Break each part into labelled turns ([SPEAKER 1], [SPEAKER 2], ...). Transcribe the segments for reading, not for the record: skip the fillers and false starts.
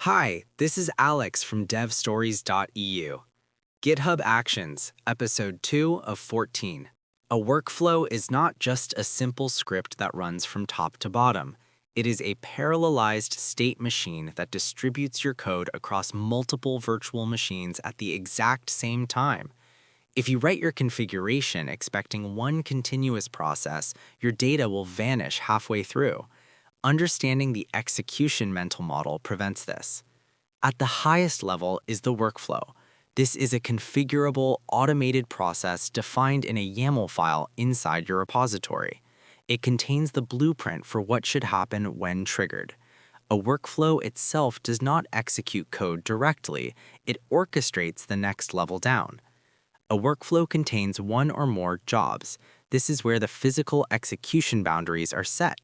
[SPEAKER 1] Hi, this is Alex from devstories.eu. GitHub Actions, Episode 2 of 14. A workflow is not just a simple script that runs from top to bottom. It is a parallelized state machine that distributes your code across multiple virtual machines at the exact same time. If you write your configuration expecting one continuous process, your data will vanish halfway through. Understanding the execution mental model prevents this. At the highest level is the workflow. This is a configurable, automated process defined in a YAML file inside your repository. It contains the blueprint for what should happen when triggered. A workflow itself does not execute code directly, it orchestrates the next level down. A workflow contains one or more jobs. This is where the physical execution boundaries are set.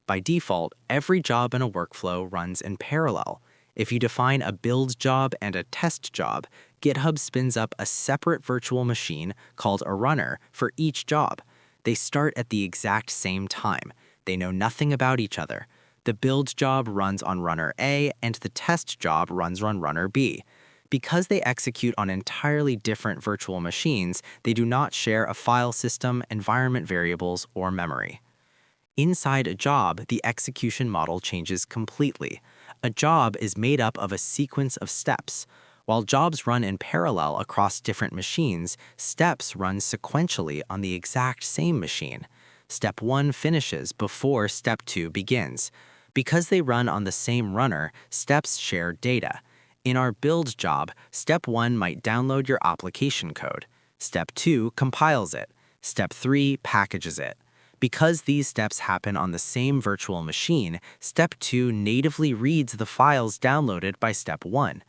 [SPEAKER 1] By default, every job in a workflow runs in parallel. If you define a build job and a test job, GitHub spins up a separate virtual machine called a runner for each job. They start at the exact same time. They know nothing about each other. The build job runs on runner A and the test job runs on runner B. Because they execute on entirely different virtual machines, they do not share a file system, environment variables, or memory. Inside a job, the execution model changes completely. A job is made up of a sequence of steps. While jobs run in parallel across different machines, steps run sequentially on the exact same machine. Step 1 finishes before Step 2 begins. Because they run on the same runner, steps share data. In our build job, Step 1 might download your application code. Step 2 compiles it. Step 3 packages it. Because these steps happen on the same virtual machine, Step 2 natively reads the files downloaded by Step 1.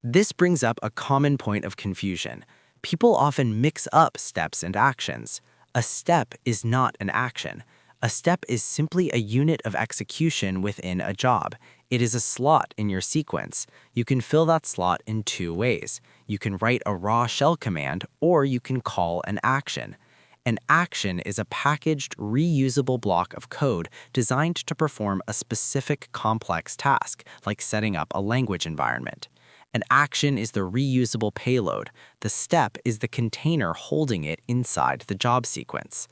[SPEAKER 1] This brings up a common point of confusion. People often mix up steps and actions. A step is not an action. A step is simply a unit of execution within a job. It is a slot in your sequence. You can fill that slot in two ways. You can write a raw shell command, or you can call an action. An action is a packaged, reusable block of code designed to perform a specific complex task, like setting up a language environment. An action is the reusable payload. The step is the container holding it inside the job sequence.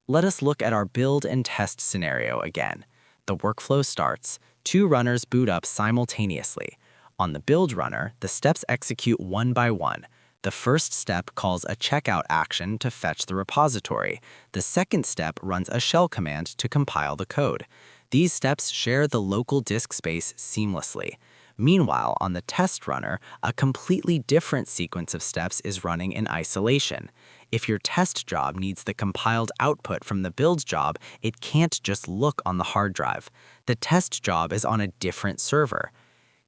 [SPEAKER 1] Let us look at our build and test scenario again. The workflow starts. Two runners boot up simultaneously. On the build runner, the steps execute one by one. The first step calls a checkout action to fetch the repository. The second step runs a shell command to compile the code. These steps share the local disk space seamlessly. Meanwhile, on the test runner, a completely different sequence of steps is running in isolation. If your test job needs the compiled output from the build job, it can't just look on the hard drive. The test job is on a different server.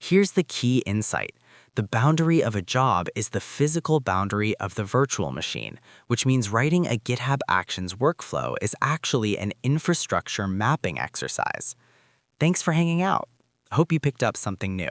[SPEAKER 1] Here's the key insight. The boundary of a job is the physical boundary of the virtual machine, which means writing a GitHub Actions workflow is actually an infrastructure mapping exercise. Thanks for hanging out. I hope you picked up something new.